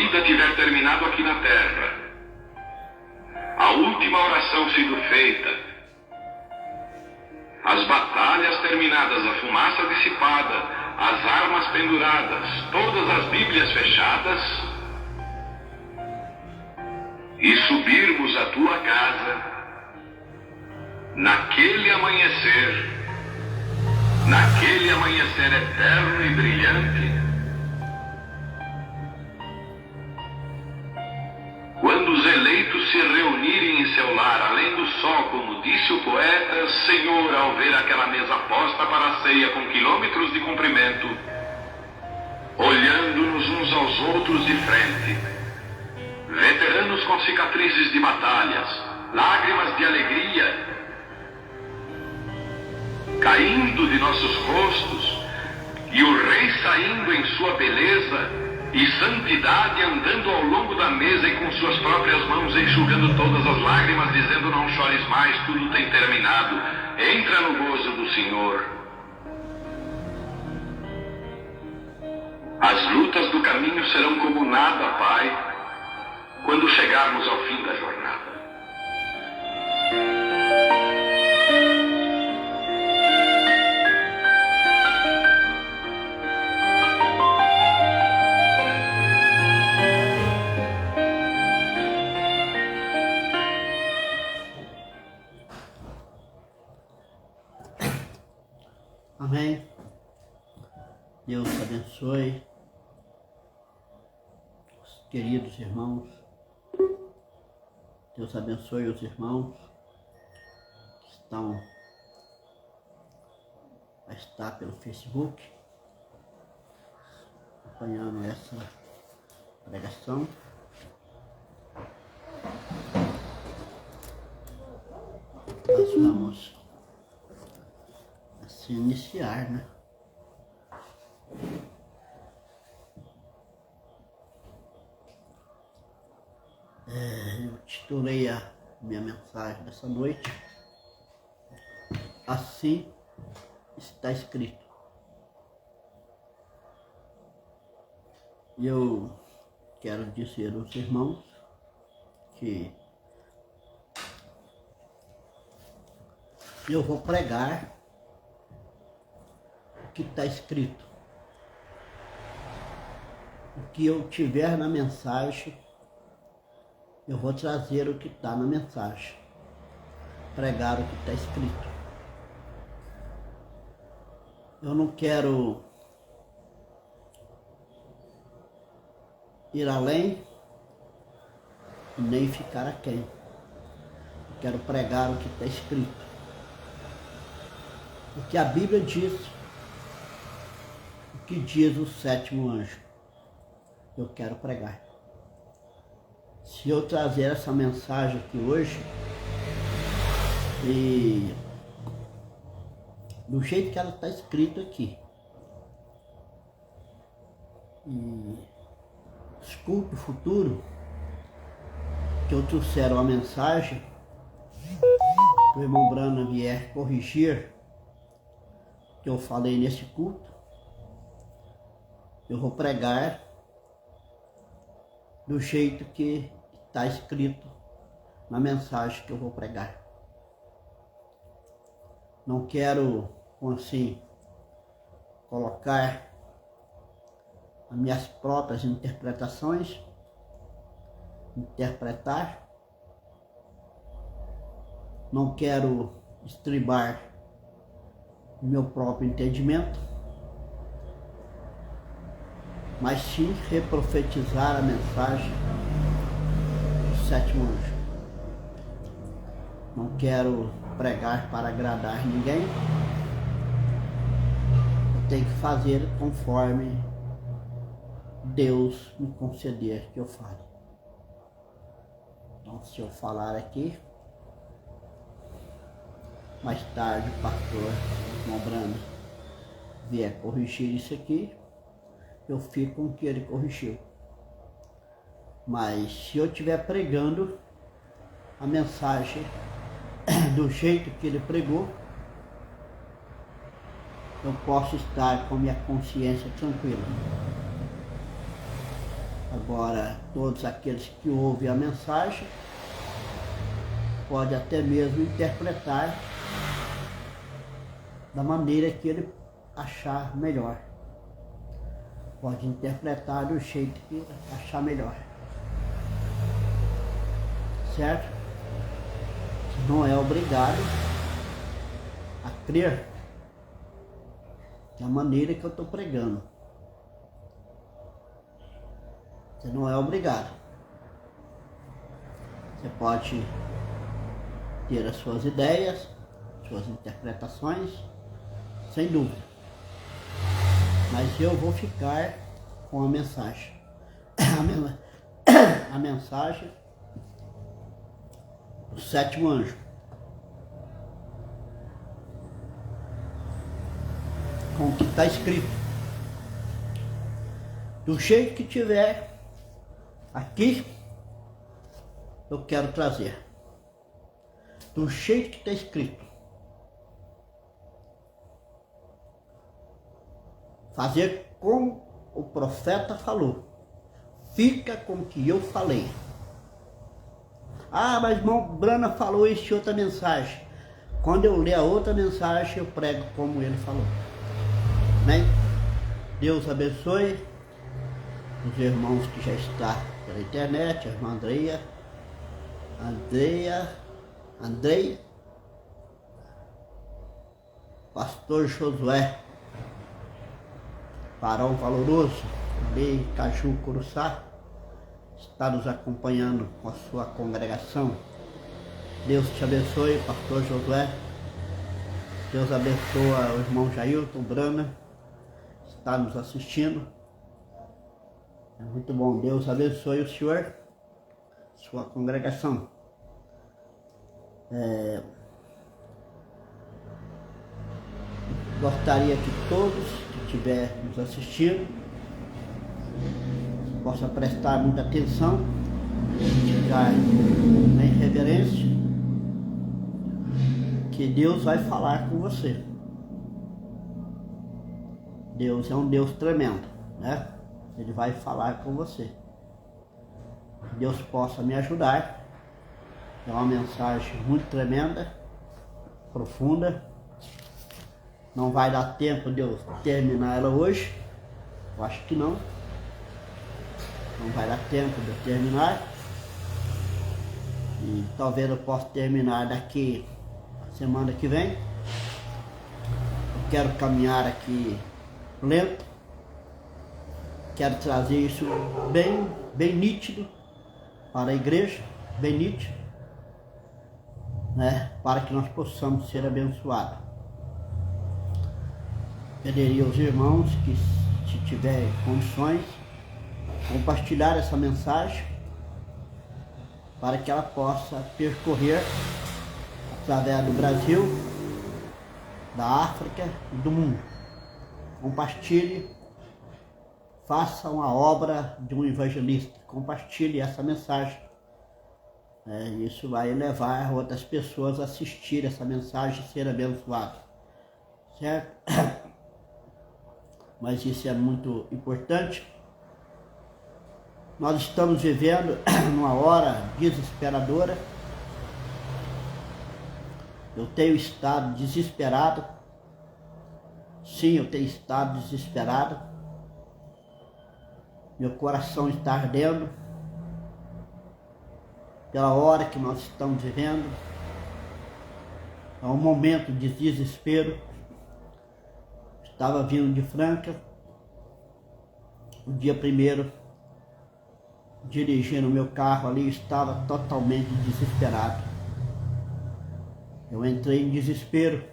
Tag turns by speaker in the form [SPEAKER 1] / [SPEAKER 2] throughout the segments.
[SPEAKER 1] vida tiver terminado aqui na terra, a última oração sido feita, as batalhas terminadas, a fumaça dissipada, as armas penduradas, todas as Bíblias fechadas, e subirmos à tua casa, naquele amanhecer eterno e brilhante, quando os eleitos se reunirem em seu lar, além do sol, como disse o poeta, Senhor, ao ver aquela mesa posta para a ceia com quilômetros de comprimento, olhando-nos uns aos outros de frente, veteranos com cicatrizes de batalhas, lágrimas de alegria caindo de nossos rostos, e o Rei saindo em sua beleza e santidade, andando ao longo da mesa e com suas próprias mãos enxugando todas as lágrimas, dizendo: não chores mais, tudo tem terminado, entra no gozo do Senhor. As lutas do caminho serão como nada, Pai, quando chegarmos ao fim da jornada.
[SPEAKER 2] Amém. Deus abençoe os queridos irmãos. Deus abençoe os irmãos que está pelo Facebook acompanhando essa pregação. Nós vamos assim iniciar, né? Eu titulei a minha mensagem dessa noite: Assim está escrito. E eu quero dizer aos irmãos que eu vou pregar o que está escrito. O que eu tiver na mensagem, eu vou trazer o que está na mensagem. Pregar o que está escrito. Eu não quero ir além e nem ficar aquém. Eu quero pregar o que está escrito. O que a Bíblia diz, o que diz o sétimo anjo. Eu quero pregar. Se eu trazer essa mensagem aqui hoje, e do jeito que ela está escrita aqui, e os cultos futuros que eu trouxer uma mensagem, que o irmão Brana vier corrigir o que eu falei nesse culto, eu vou pregar do jeito que está escrito na mensagem que eu vou pregar. Não quero, assim, colocar as minhas próprias interpretações, interpretar. Não quero estribar o meu próprio entendimento, mas sim reprofetizar a mensagem do sétimo anjo. Não quero pregar para agradar ninguém. Eu tenho que fazer conforme Deus me conceder que eu fale. Então, se eu falar aqui, mais tarde o pastor Brana vier corrigir isso aqui, eu fico com o que ele corrigiu. Mas se eu estiver pregando a mensagem do jeito que ele pregou, eu posso estar com minha consciência tranquila. Agora, todos aqueles que ouvem a mensagem podem até mesmo interpretar da maneira que ele achar melhor. Pode interpretar do jeito que achar melhor. Certo? Não é obrigado a crer da maneira que eu estou pregando. Você não é obrigado. Você pode ter as suas ideias, suas interpretações, sem dúvida. Mas eu vou ficar com a mensagem. A mensagem do sétimo anjo. Com o que está escrito. Do jeito que tiver aqui, eu quero trazer. Do jeito que está escrito. Fazer como o profeta falou. Fica com o que eu falei. Ah, mas irmão Brana falou isso em outra mensagem. Quando eu ler a outra mensagem, eu prego como ele falou. Amém? Deus abençoe os irmãos que já estão pela internet, a irmã Andreia, pastor Josué, varão valoroso, de Caju, Curuçá, está nos acompanhando com a sua congregação. Deus te abençoe, pastor Josué. Deus abençoe o irmão Jailton Brana, está nos assistindo. É muito bom. Deus abençoe o senhor, sua congregação. Gostaria que todos que estiverem nos assistindo possam prestar muita atenção, ficar em reverência, que Deus vai falar com você. Deus é um Deus tremendo, né? Ele vai falar com você. Deus possa me ajudar. É uma mensagem muito tremenda, profunda. Não vai dar tempo de eu terminar ela hoje. Eu acho que não. Não vai dar tempo de eu terminar. E talvez eu possa terminar daqui a semana que vem. Eu quero caminhar aqui lento. Quero trazer isso bem nítido para a igreja, bem nítido, né? Para que nós possamos ser abençoados. Pediria aos irmãos que, se tiverem condições, compartilhar essa mensagem para que ela possa percorrer através do Brasil, da África e do mundo. Compartilhe. Faça uma obra de um evangelista. Compartilhe essa mensagem. Isso vai levar outras pessoas a assistir essa mensagem e ser abençoadas. Certo? Mas isso é muito importante. Nós estamos vivendo numa hora desesperadora. Eu tenho estado desesperado. Sim, eu tenho estado desesperado. Meu coração está ardendo pela hora que nós estamos vivendo. É um momento de desespero. Estava vindo de Franca, o dia 1º, dirigindo o meu carro ali, estava totalmente desesperado. Eu entrei em desespero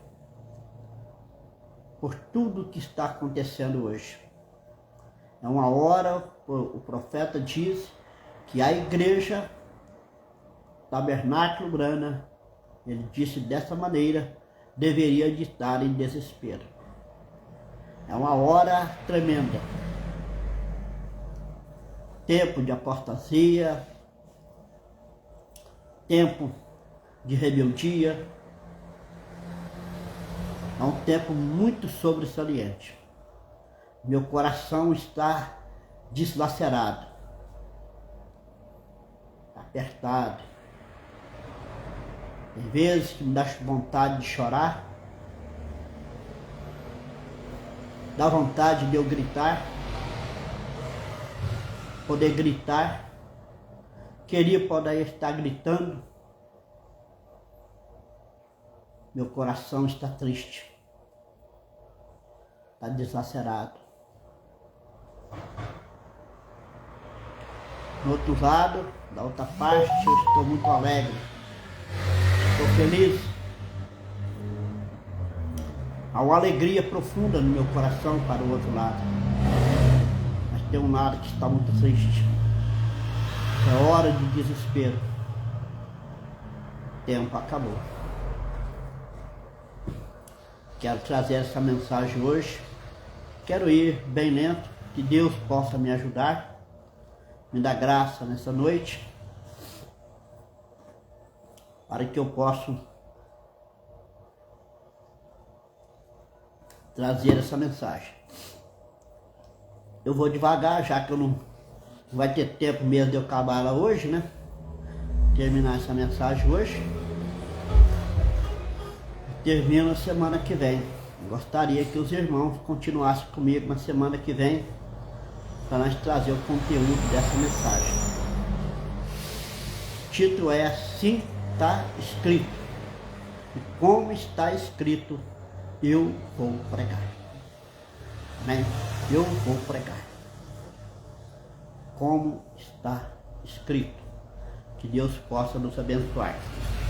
[SPEAKER 2] por tudo que está acontecendo hoje. É uma hora, o profeta diz que a igreja, Tabernáculo Brana, ele disse dessa maneira, deveria de estar em desespero. É uma hora tremenda. Tempo de apostasia, tempo de rebeldia. É um tempo muito sobressaliente. Meu coração está deslacerado. apertado. Tem vezes que me dá vontade de chorar, dá vontade de eu gritar, poder gritar, queria poder estar gritando. Meu coração está triste, está deslacerado. No outro lado, da outra parte, eu estou muito alegre, estou feliz. Há uma alegria profunda no meu coração para o outro lado. Mas tem um lado que está muito triste. É hora de desespero. O tempo acabou. Quero trazer essa mensagem hoje. Quero ir bem lento, que Deus possa me ajudar, me dar graça nessa noite, para que eu possa trazer essa mensagem. Eu vou devagar, já que eu não vai ter tempo mesmo de eu acabar ela hoje, né? Terminar essa mensagem hoje. Termino a semana que vem. Gostaria que os irmãos continuassem comigo na semana que vem, para nós trazer o conteúdo dessa mensagem. O título é Assim Está Escrito. E como está escrito, eu vou pregar. Amém? Eu vou pregar. Como está escrito. Que Deus possa nos abençoar.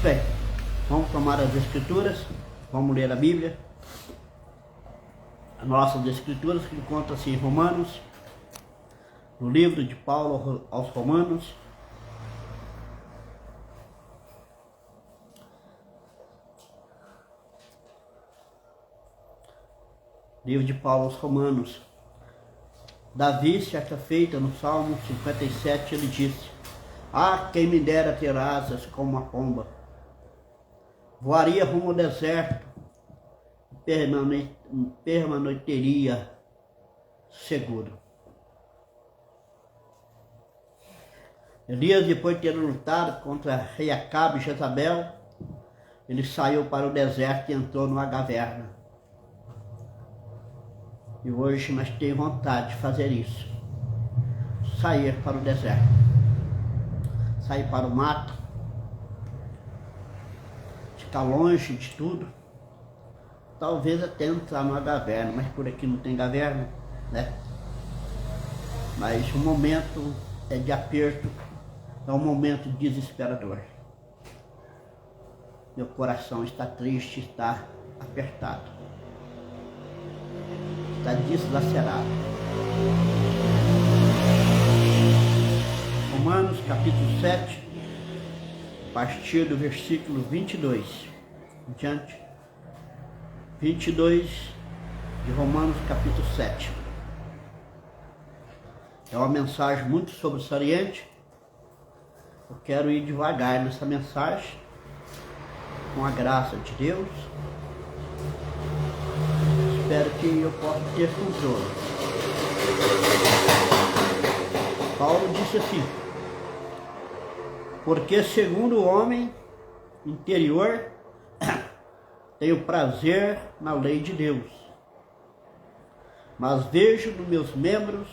[SPEAKER 2] Bem, vamos tomar as escrituras, vamos ler a Bíblia. As nossas escrituras que encontram-se em Romanos, no livro de Paulo aos Romanos, livro de Paulo aos Romanos. Davi, certa feita, no Salmo 57, ele disse: Ah, quem me dera ter asas como uma pomba, voaria rumo ao deserto, permaneceria seguro. Elias, depois de ter lutado contra rei Acabe e Jezabel, ele saiu para o deserto e entrou numa caverna. E hoje nós temos vontade de fazer isso. Sair para o deserto. Sair para o mato. Ficar longe de tudo. Talvez até entrar numa caverna, mas por aqui não tem caverna, né? Mas o momento é de aperto, é um momento desesperador. Meu coração está triste, está apertado, está deslacerado. Romanos capítulo 7, a partir do versículo 22 em diante. 22 de Romanos capítulo 7. É uma mensagem muito sobressalente. Eu quero ir devagar nessa mensagem, com a graça de Deus. Espero que eu possa ter controle. Paulo disse assim: porque segundo o homem interior, tenho prazer na lei de Deus, mas vejo nos meus membros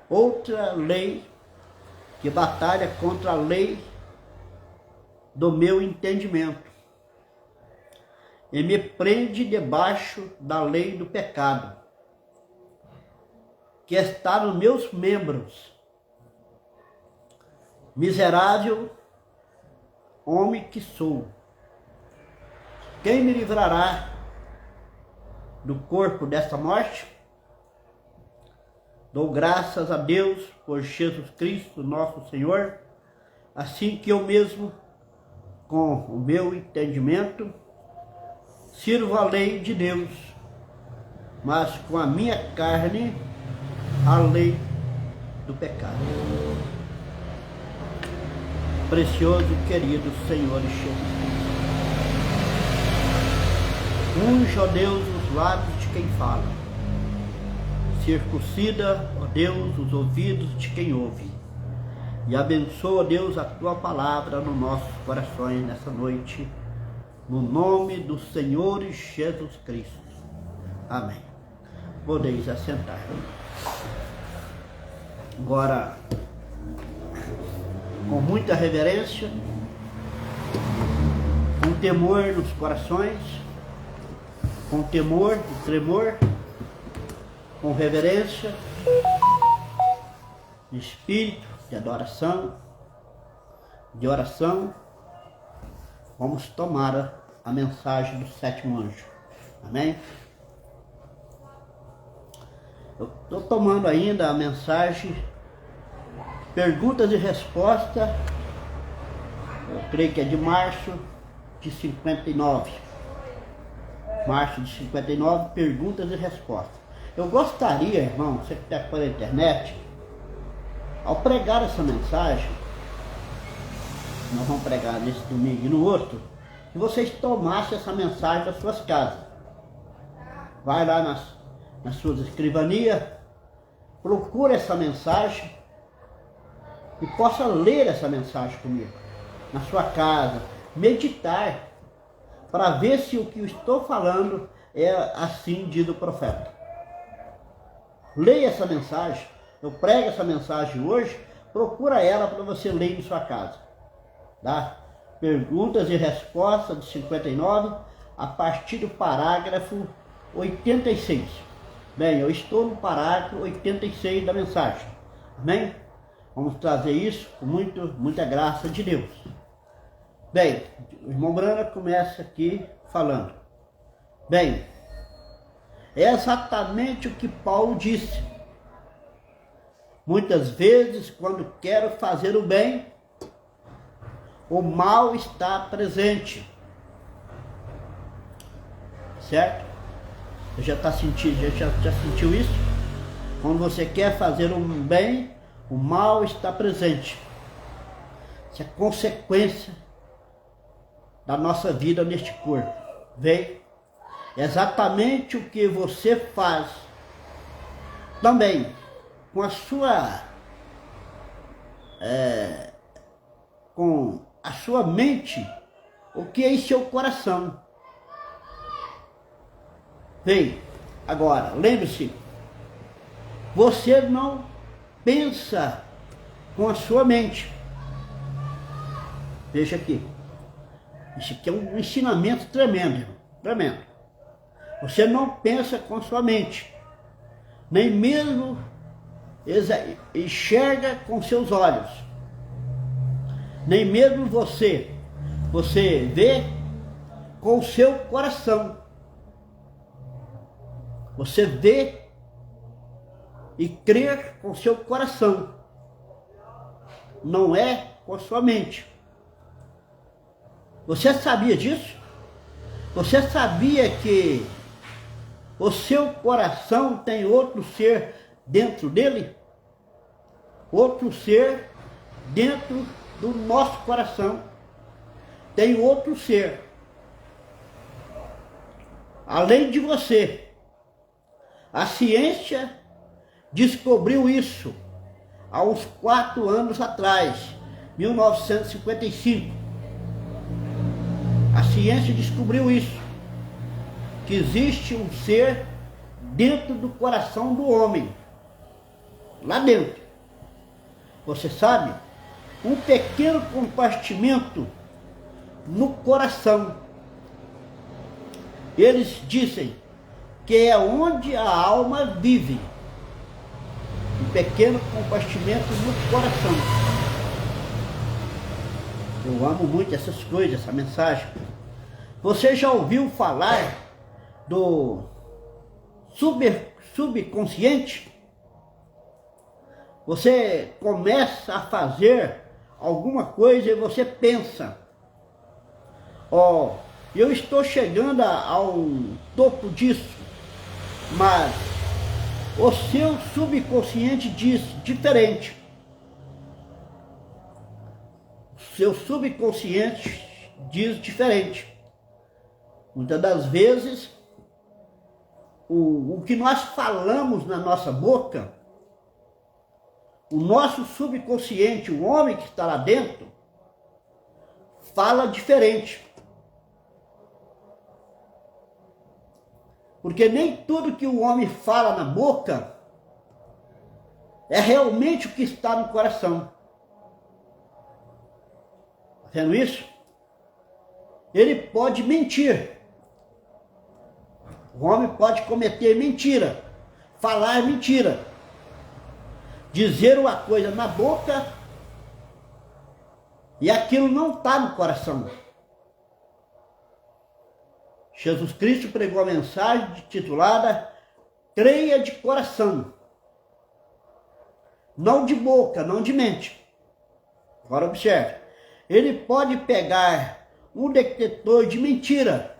[SPEAKER 2] outra lei que batalha contra a lei do meu entendimento e me prende debaixo da lei do pecado que está nos meus membros. Miserável homem que sou, quem me livrará do corpo desta morte? Dou graças a Deus por Jesus Cristo, nosso Senhor, assim que eu mesmo, com o meu entendimento, sirvo a lei de Deus, mas com a minha carne, a lei do pecado. Precioso e querido Senhor e Jesus, unge, ó Deus, os lábios de quem fala, circuncida, ó Deus, os ouvidos de quem ouve, E abençoa, Deus, a tua palavra nos nossos corações nessa noite, no nome do Senhor Jesus Cristo. Amém. Podeis assentar. Agora, com muita reverência, com temor nos corações, com temor e tremor, com reverência, de espírito, de adoração, de oração, vamos tomar a mensagem do sétimo anjo. Amém? Eu estou tomando ainda a mensagem perguntas e respostas, eu creio que é de março de 59. Março de 59, perguntas e respostas. Eu gostaria, irmão, você que está pela internet, ao pregar essa mensagem, nós vamos pregar nesse domingo e no outro, que vocês tomassem essa mensagem das suas casas. Vai lá nas suas escrivanias, procura essa mensagem e possa ler essa mensagem comigo, na sua casa, meditar, para ver se o que eu estou falando é assim diz o profeta. Leia essa mensagem, eu prego essa mensagem hoje, procura ela para você ler em sua casa. Tá? Perguntas e respostas de 59, a partir do parágrafo 86. Bem, eu estou no parágrafo 86 da mensagem. Amém? Vamos trazer isso com muita graça de Deus. Bem, o irmão Brana começa aqui falando. Bem, é exatamente o que Paulo disse. Muitas vezes, quando quero fazer o bem, o mal está presente. Certo? Você já está sentindo, já sentiu isso? Quando você quer fazer um bem, o mal está presente. Isso é consequência da nossa vida neste corpo. Vem? Exatamente o que você faz também com a sua mente, o que é em seu coração. Vem, agora, lembre-se, você não pensa com a sua mente. Veja aqui, isso aqui é um ensinamento tremendo, tremendo. Você não pensa com a sua mente, nem mesmo enxerga com seus olhos, nem mesmo você vê com o seu coração. Você vê e crê com o seu coração, não é com a sua mente. Você sabia disso? Você sabia que o seu coração tem outro ser dentro dele? Outro ser dentro do nosso coração. Tem outro ser. Além de você. A ciência descobriu isso há uns 4 anos atrás, 1955. A ciência descobriu isso, que existe um ser dentro do coração do homem, lá dentro. Você sabe? Um pequeno compartimento no coração. Eles dizem que é onde a alma vive. Um pequeno compartimento no coração. Eu amo muito essas coisas, essa mensagem. Você já ouviu falar do subconsciente? Você começa a fazer alguma coisa e você pensa, eu estou chegando ao topo disso, mas o seu subconsciente diz diferente. O seu subconsciente diz diferente. Muitas das vezes, o que nós falamos na nossa boca o nosso subconsciente, o homem que está lá dentro, fala diferente. Porque nem tudo que o homem fala na boca é realmente o que está no coração. Está vendo isso? Ele pode mentir. O homem pode cometer mentira, falar mentira, dizer uma coisa na boca e aquilo não está no coração. Jesus Cristo pregou a mensagem titulada Creia de coração, não de boca, não de mente. Agora observe, ele pode pegar um detector de mentira.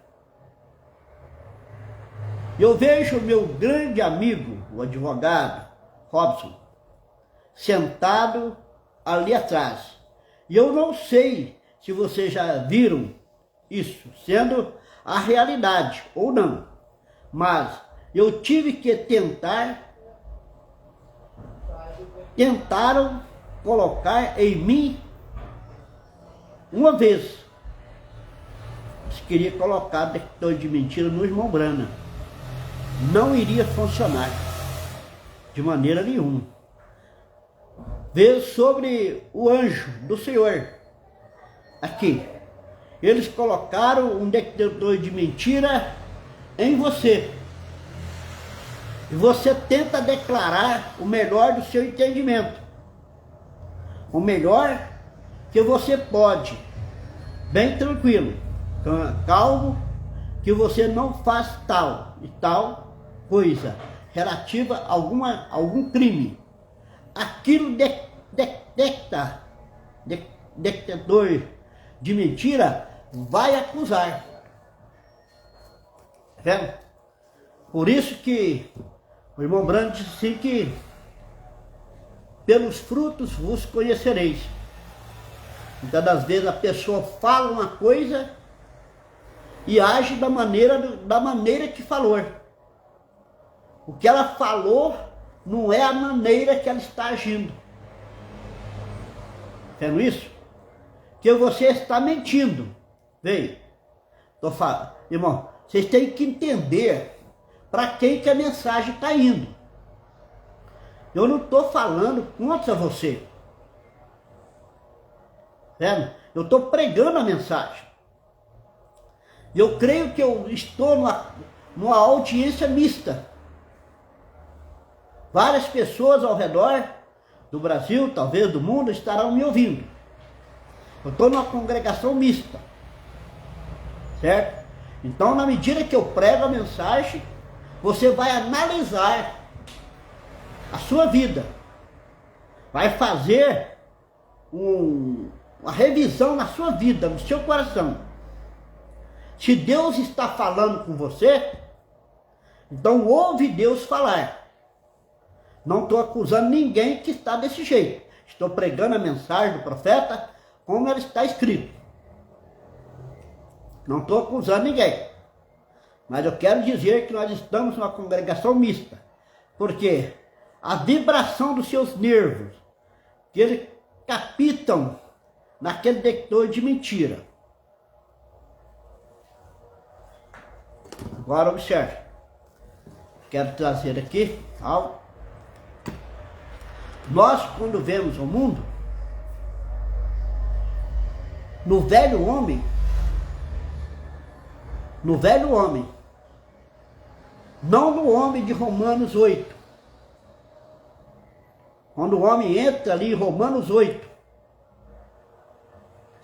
[SPEAKER 2] Eu vejo o meu grande amigo, o advogado Robson, sentado ali atrás. E eu não sei se vocês já viram isso sendo a realidade ou não. Mas eu tive que tentaram colocar em mim uma vez. Se queria colocar detector de mentira no irmão Brana. Não iria funcionar de maneira nenhuma. Veio sobre o anjo do Senhor aqui. Eles colocaram um detector de mentira em você. E você tenta declarar o melhor do seu entendimento. O melhor que você pode. Bem tranquilo, calmo, que você não faz tal e tal coisa relativa a algum crime. Aquilo detector de mentira vai acusar. Tá vendo? Por isso que o irmão Brando disse assim que pelos frutos vos conhecereis. Muitas das vezes a pessoa fala uma coisa e age da maneira que falou. O que ela falou não é a maneira que ela está agindo. Vendo isso? Que você está mentindo. Veio. Tô falando. Irmão, vocês têm que entender para quem que a mensagem está indo. Eu não estou falando contra você. Vendo? Eu estou pregando a mensagem. Eu creio que eu estou numa audiência mista. Várias pessoas ao redor do Brasil, talvez do mundo, estarão me ouvindo. Eu estou numa congregação mista. Certo? Então, na medida que eu prego a mensagem, você vai analisar a sua vida. Vai fazer uma revisão na sua vida, no seu coração. Se Deus está falando com você, então ouve Deus falar. Não estou acusando ninguém que está desse jeito. Estou pregando a mensagem do profeta como ela está escrito. Não estou acusando ninguém. Mas eu quero dizer que nós estamos numa congregação mista. Porque a vibração dos seus nervos, que eles capitam naquele detector de mentira. Agora observe. Quero trazer aqui algo. Nós, quando vemos o mundo, no velho homem, não no homem de Romanos 8. Quando o homem entra ali em Romanos 8,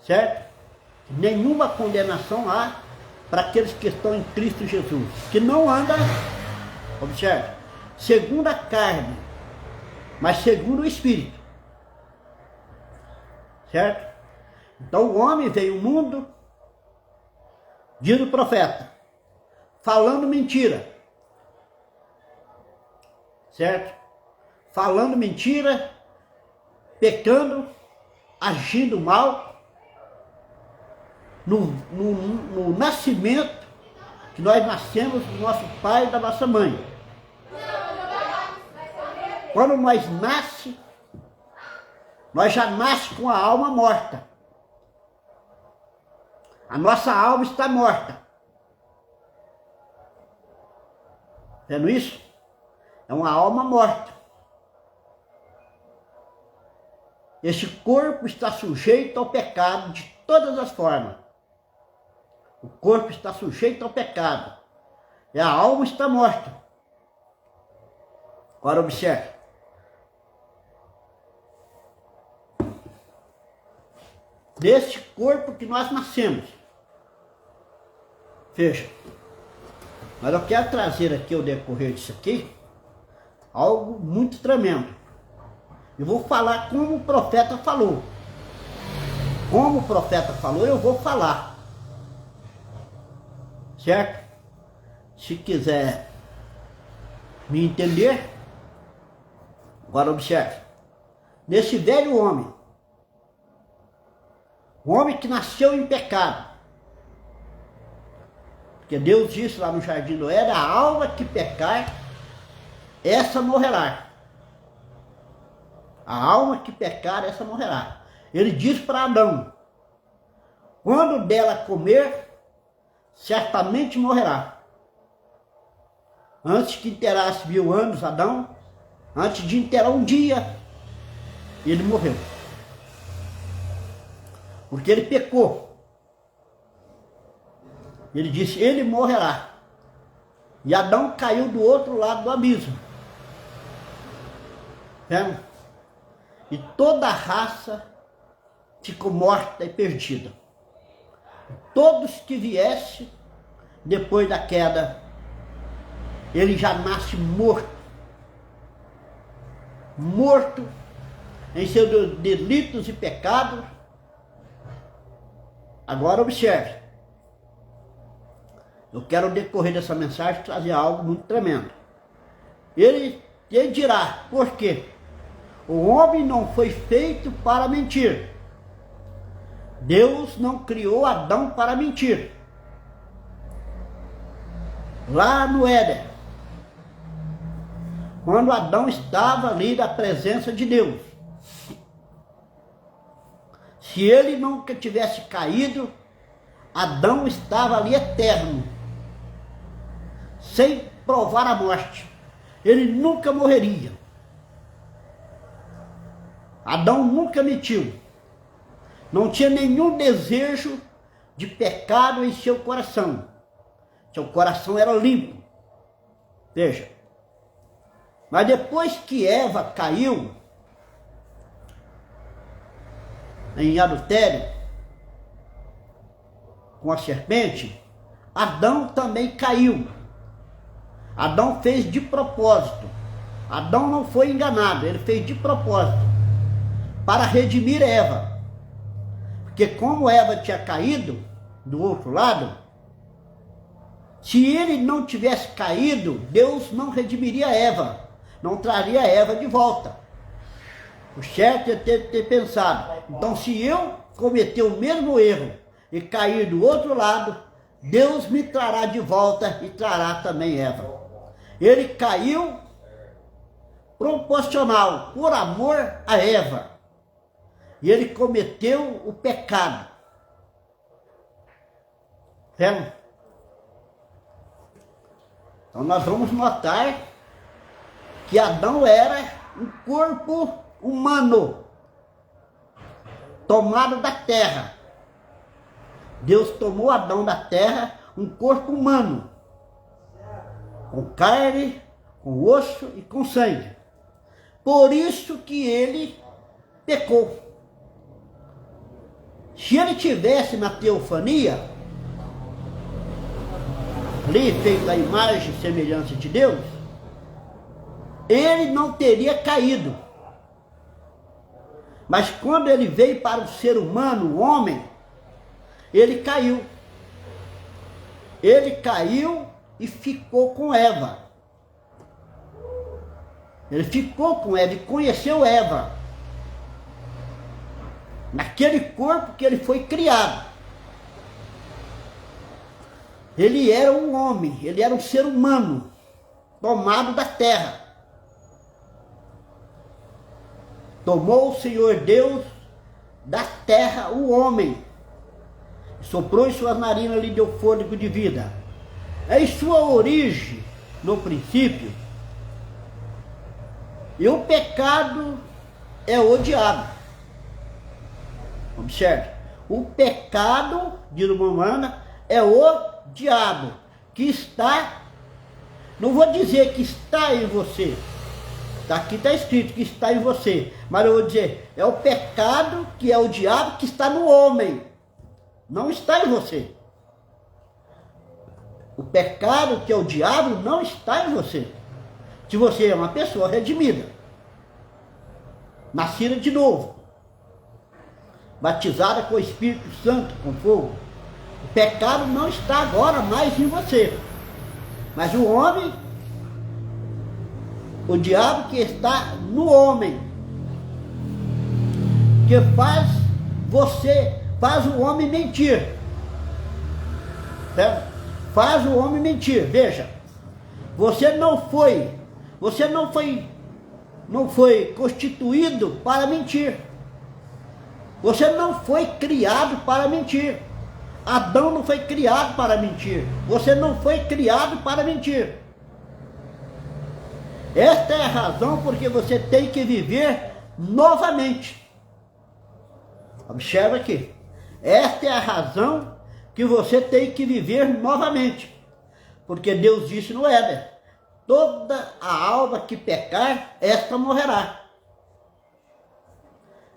[SPEAKER 2] certo? Nenhuma condenação há para aqueles que estão em Cristo Jesus, que não anda, observe, segundo a carne, mas segundo o Espírito. Certo? Então o homem veio ao mundo, diz o profeta, falando mentira. Certo? Falando mentira, pecando, agindo mal, no nascimento, que nós nascemos do nosso pai e da nossa mãe. Quando nós nascemos, Nós já nascemos com a alma morta. A nossa alma está morta. Vendo isso? É uma alma morta. Esse corpo está sujeito ao pecado de todas as formas. O corpo está sujeito ao pecado. E a alma está morta. Agora observe. Desse corpo que nós nascemos. Veja. Mas eu quero trazer aqui, ao decorrer disso aqui, algo muito tremendo. Eu vou falar como o profeta falou. Como o profeta falou, eu vou falar. Certo? Se quiser me entender, agora observe. Nesse velho homem, o homem que nasceu em pecado, porque Deus disse lá no jardim do Éden, a alma que pecar, essa morrerá. A alma que pecar, essa morrerá. Ele diz para Adão, quando dela comer, certamente morrerá. Antes que inteirasse 1000 anos, Adão, antes de inteirar um dia, ele morreu. Porque ele pecou. Ele disse, ele morrerá. E Adão caiu do outro lado do abismo. Vendo? E toda a raça ficou morta e perdida. Todos que viessem depois da queda, ele já nasce morto. Morto em seus delitos e pecados. Agora observe. Eu quero, no decorrer dessa mensagem, trazer algo muito tremendo. Ele dirá, por quê? O homem não foi feito para mentir. Deus não criou Adão para mentir. Lá no Éden, quando Adão estava ali na presença de Deus, se ele nunca tivesse caído, Adão estava ali eterno, sem provar a morte. Ele nunca morreria. Adão nunca mentiu. Não tinha nenhum desejo de pecado em seu coração. Seu coração era limpo. Veja. Mas depois que Eva caiu em adultério com a serpente, Adão também caiu. Adão fez de propósito. Adão não foi enganado, ele fez de propósito para redimir Eva. Porque como Eva tinha caído do outro lado, se ele não tivesse caído, Deus não redimiria Eva, não traria Eva de volta. O certo é ter pensado, então se eu cometer o mesmo erro e cair do outro lado, Deus me trará de volta e trará também Eva. Ele caiu proporcional, por amor a Eva. E ele cometeu o pecado. Vendo? Então nós vamos notar que Adão era um corpo humano, tomado da terra. Deus tomou Adão da terra, um corpo humano, com carne, com osso e com sangue. Por isso que ele pecou. Se ele tivesse na teofania, ali feito a imagem e semelhança de Deus, ele não teria caído. Mas quando ele veio para o ser humano, o homem, ele caiu. Ele caiu e ficou com Eva. Ele ficou com Eva e conheceu Eva. Naquele corpo que ele foi criado. Ele era um homem, ele era um ser humano, tomado da terra. Tomou o Senhor Deus da terra o homem, soprou em suas narinas, lhe deu fôlego de vida. Em sua origem, no princípio, e o pecado é o diabo. Observe, o pecado, diz o humana, é o diabo, que está, não vou dizer que está em você, aqui está escrito que está em você, mas eu vou dizer, é o pecado que é o diabo que está no homem, não está em você. O pecado que é o diabo não está em você. Se você é uma pessoa redimida, nascida de novo, batizada com o Espírito Santo, com fogo, o pecado não está agora mais em você. Mas o homem, o diabo que está no homem, que faz o homem mentir. Certo? Faz o homem mentir. Veja, você não foi constituído para mentir. Você não foi criado para mentir. Adão não foi criado para mentir. Você não foi criado para mentir. Esta é a razão porque você tem que viver novamente. Observa aqui. Esta é a razão que você tem que viver novamente. Porque Deus disse no Éden, toda a alma que pecar, esta morrerá.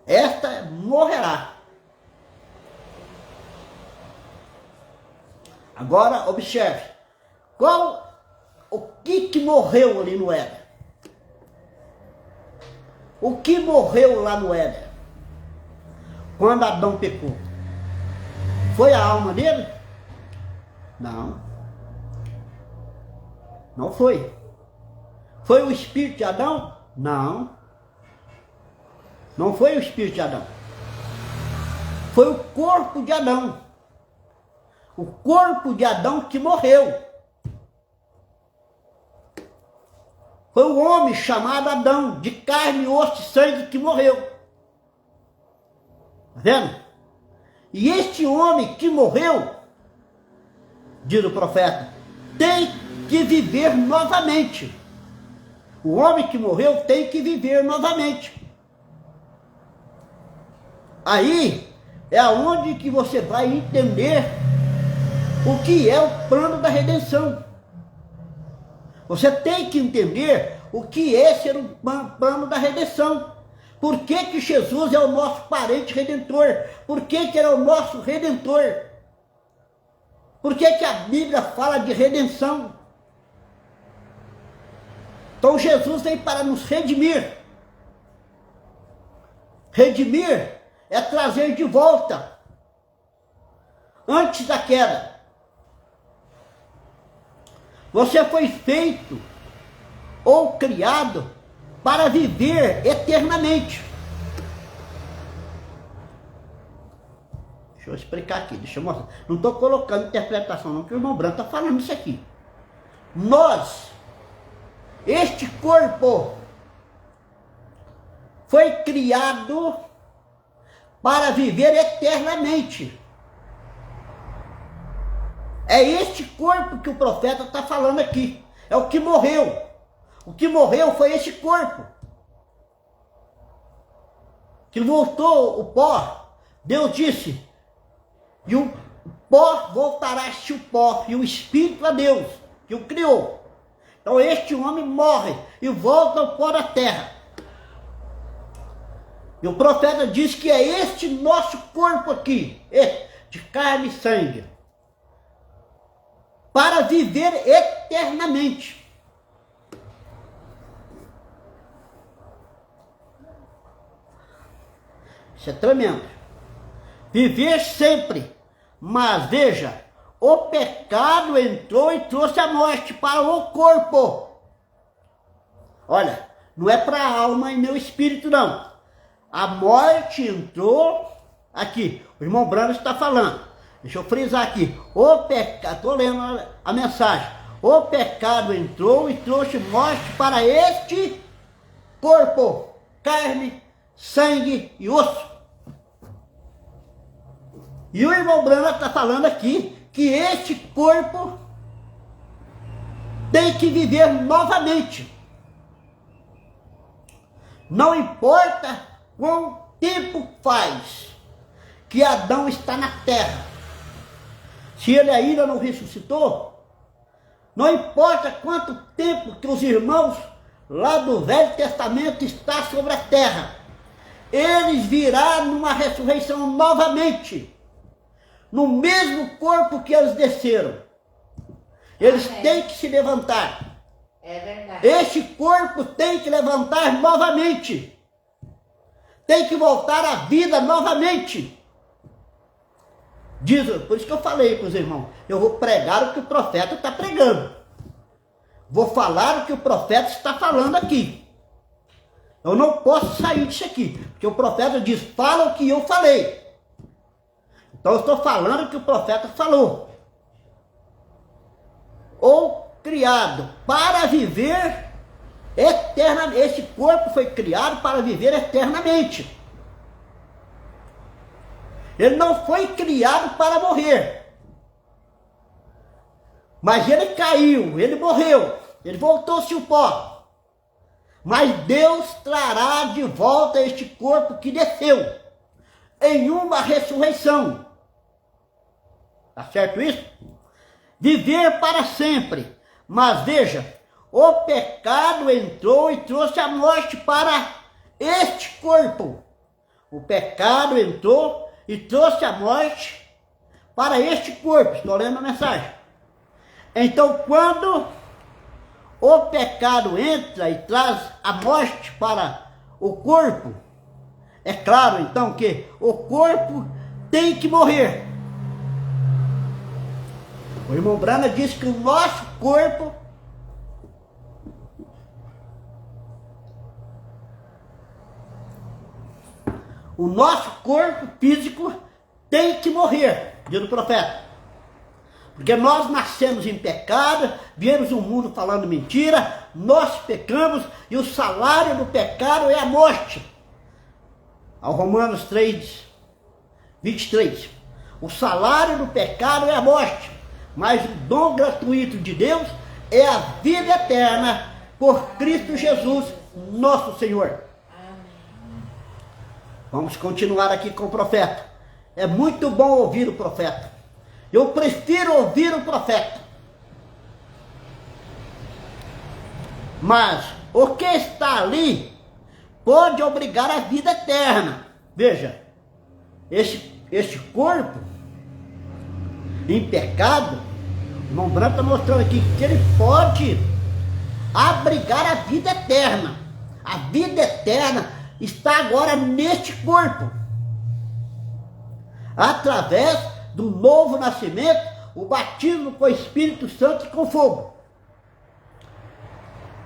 [SPEAKER 2] Esta morrerá. Agora, observe. O que morreu ali no Éden? O que morreu lá no Éden? Quando Adão pecou? Foi a alma dele? Não. Não foi. Foi o espírito de Adão? Não. Não foi o espírito de Adão. Foi o corpo de Adão. O corpo de Adão que morreu. Foi o homem chamado Adão, de carne, osso e sangue, que morreu. Está vendo? E este homem que morreu, diz o profeta, tem que viver novamente. O homem que morreu tem que viver novamente. Aí é aonde que você vai entender o que é o plano da redenção. Você tem que entender o que é ser um plano da redenção. Por que Jesus é o nosso parente redentor? Por que ele é o nosso redentor? Por que a Bíblia fala de redenção? Então Jesus vem para nos redimir. Redimir é trazer de volta, antes da queda. Você foi feito ou criado para viver eternamente. Deixa eu explicar aqui, deixa eu mostrar. Não estou colocando interpretação não, que o irmão Branco está falando isso aqui. Nós, este corpo, foi criado para viver eternamente. É este corpo que o profeta está falando aqui. É o que morreu. O que morreu foi este corpo. Que voltou o pó. Deus disse, e o pó voltará a ser o pó, e o Espírito a Deus, que o criou. Então este homem morre e volta ao pó da terra. E o profeta diz que é este nosso corpo aqui, de carne e sangue, para viver eternamente. Isso é tremendo. Viver sempre. Mas veja, o pecado entrou e trouxe a morte para o corpo. Olha, não é para a alma e nem o espírito não. A morte entrou aqui. O irmão Branco está falando. Deixa eu frisar aqui. O pecado, estou lendo a mensagem. O pecado entrou e trouxe morte para este corpo, carne, sangue e osso. E o irmão Branham está falando aqui que este corpo tem que viver novamente. Não importa quanto tempo faz que Adão está na terra. Se ele ainda não ressuscitou, não importa quanto tempo que os irmãos lá do Velho Testamento estão sobre a terra, eles virão numa ressurreição novamente, no mesmo corpo que eles desceram. Eles têm que se levantar.
[SPEAKER 3] É verdade.
[SPEAKER 2] Este corpo tem que levantar novamente. Tem que voltar à vida novamente. Diz, por isso que eu falei para os irmãos, eu vou pregar o que o profeta está pregando. Vou falar o que o profeta está falando aqui. Eu não posso sair disso aqui, porque o profeta diz, fala o que eu falei. Então eu estou falando o que o profeta falou. Ou criado para viver eternamente. Este corpo foi criado para viver eternamente. Ele não foi criado para morrer. Mas ele caiu, ele morreu, ele voltou-se ao pó. Mas Deus trará de volta este corpo que desceu, em uma ressurreição. Tá certo isso? Viver para sempre. Mas veja, o pecado entrou e trouxe a morte para este corpo. O pecado entrou e trouxe a morte para este corpo. Estou lendo a mensagem. Então, quando o pecado entra e traz a morte para o corpo, é claro, então, que o corpo tem que morrer. O irmão Branham disse que o nosso corpo físico tem que morrer, diz o profeta. Porque nós nascemos em pecado, viemos ao mundo falando mentira, nós pecamos e o salário do pecado é a morte. Ao Romanos 3, 23. O salário do pecado é a morte, mas o dom gratuito de Deus é a vida eterna por Cristo Jesus, nosso Senhor. Vamos continuar aqui com o profeta. É muito bom ouvir o profeta. Eu prefiro ouvir o profeta. Mas o que está ali pode obrigar a vida eterna. Veja, este corpo em pecado, o irmão Branham está mostrando aqui que ele pode abrigar a vida eterna. A vida eterna está agora neste corpo. Através do novo nascimento, o batismo com o Espírito Santo e com fogo.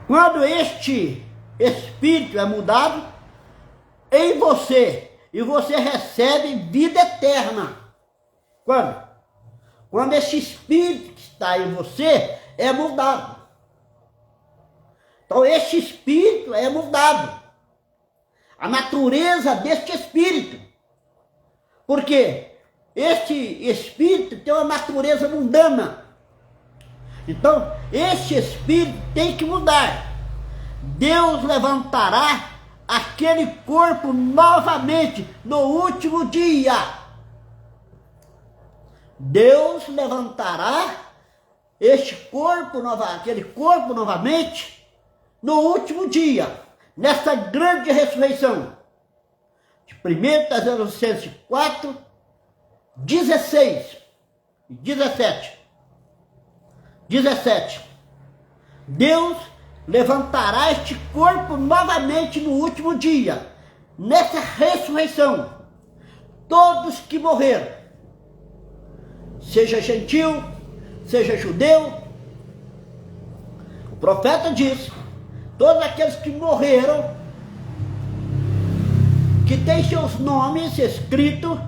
[SPEAKER 2] Quando este Espírito é mudado em você, e você recebe vida eterna. Quando? Quando esse Espírito que está em você é mudado. Então este Espírito é mudado. A natureza deste Espírito. Porque este Espírito tem uma natureza mundana. Então, este Espírito tem que mudar. Deus levantará aquele corpo novamente no último dia. Deus levantará aquele corpo novamente no último dia, nessa grande ressurreição. De 1 Tessalonicenses 4, 16 e 17. Deus levantará este corpo novamente no último dia, nessa ressurreição. Todos que morreram, seja gentil, seja judeu, o profeta diz, todos aqueles que morreram, que têm seus nomes escritos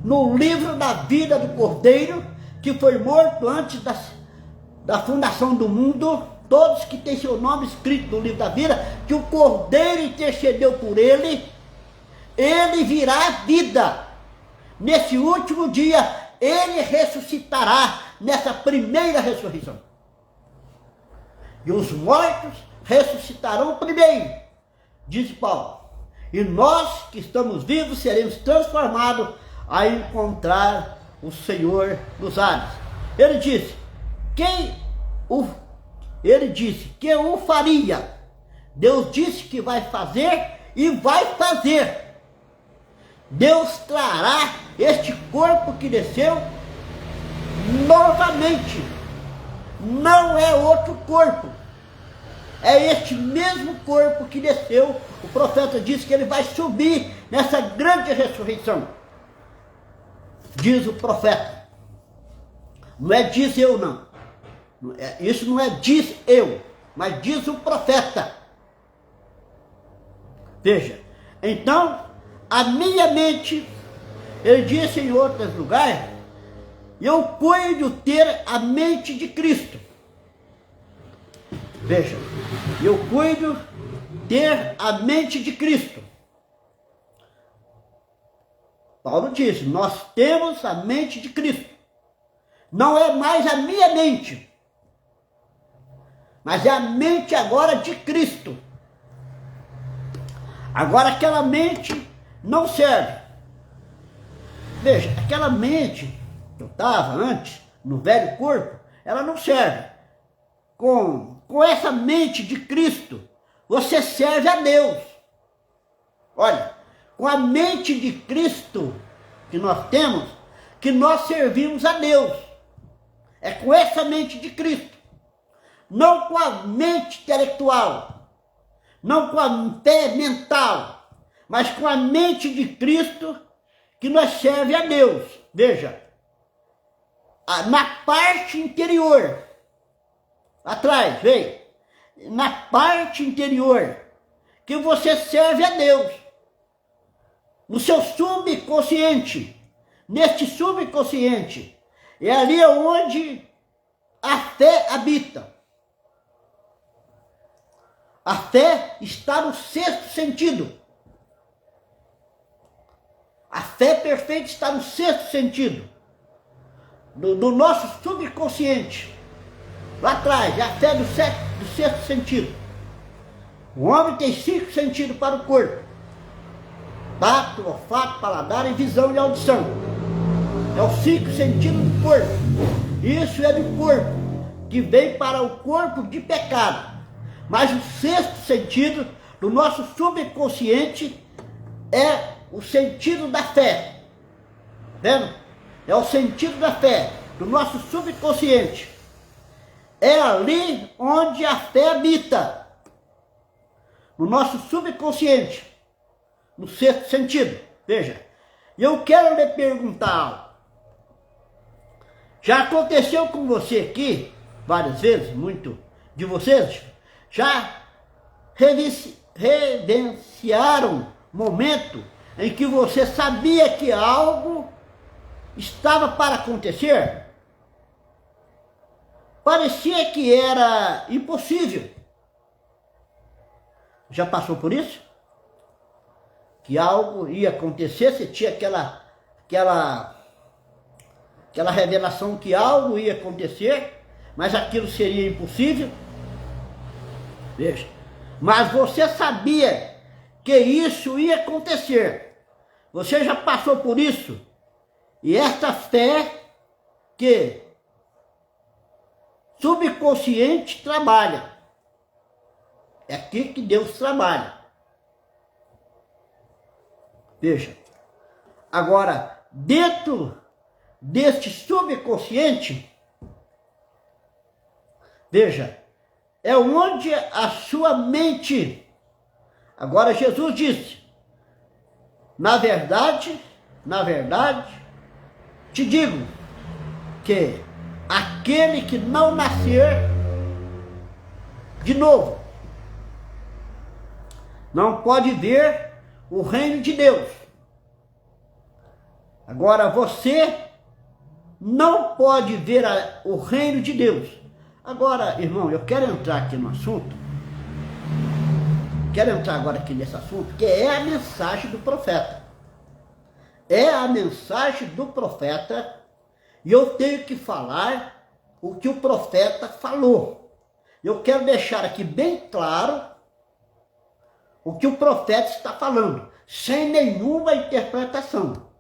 [SPEAKER 2] no livro da vida do Cordeiro, que foi morto antes da fundação do mundo, todos que têm seu nome escrito no livro da vida, que o Cordeiro intercedeu por ele, ele virá à vida. Nesse último dia, ele ressuscitará nessa primeira ressurreição. E os mortos ressuscitarão primeiro, diz Paulo. E nós que estamos vivos seremos transformados a encontrar o Senhor nos ares. Ele disse, quem o faria? Deus disse que vai fazer e vai fazer. Deus trará este corpo que desceu novamente. Não é outro corpo. É este mesmo corpo que desceu. O profeta disse que ele vai subir nessa grande ressurreição. Diz o profeta. Não é diz eu não. Isso não é diz eu, mas diz o profeta. Veja, então, a minha mente, ele disse em outros lugares, eu cuido ter a mente de Cristo. Veja, eu cuido ter a mente de Cristo. Paulo diz, nós temos a mente de Cristo. Não é mais a minha mente, mas é a mente agora de Cristo. Agora aquela mente não serve. Veja, aquela mente que eu estava antes, no velho corpo, ela não serve. Com essa mente de Cristo, você serve a Deus. Olha, com a mente de Cristo que nós temos, que nós servimos a Deus. É com essa mente de Cristo. Não com a mente intelectual, não com a fé mental, mas com a mente de Cristo que nós serve a Deus. Veja, na parte interior, atrás, veja, na parte interior, que você serve a Deus, no seu subconsciente, neste subconsciente, é ali onde a fé habita. A fé está no sexto sentido. A fé perfeita está no sexto sentido. Do nosso subconsciente. Lá atrás, é a fé do sexto sentido. O homem tem 5 sentidos para o corpo. Tato, olfato, paladar e visão e audição. É os 5 sentidos do corpo. Isso é do corpo, que vem para o corpo de pecado. Mas o sexto sentido do nosso subconsciente é o sentido da fé. Vendo? É o sentido da fé, do nosso subconsciente. É ali onde a fé habita. No nosso subconsciente. No sexto sentido. Veja, eu quero lhe perguntar algo. Já aconteceu com você aqui, várias vezes, muito de vocês, já reverenciaram momento em que você sabia que algo estava para acontecer? Parecia que era impossível. Já passou por isso? Que algo ia acontecer, você tinha aquela revelação que algo ia acontecer, mas aquilo seria impossível. Veja, mas você sabia que isso ia acontecer. Você já passou por isso. E esta fé que subconsciente trabalha. É aqui que Deus trabalha. Veja, agora, dentro deste subconsciente, veja, é onde a sua mente, agora Jesus disse, na verdade, te digo que aquele que não nascer de novo, não pode ver o reino de Deus. Agora você não pode ver o reino de Deus. Agora, irmão, eu quero entrar aqui no assunto quero entrar agora aqui nesse assunto, que é a mensagem do profeta. É a mensagem do profeta, e eu tenho que falar o que o profeta falou. Eu quero deixar aqui bem claro o que o profeta está falando, sem nenhuma interpretação.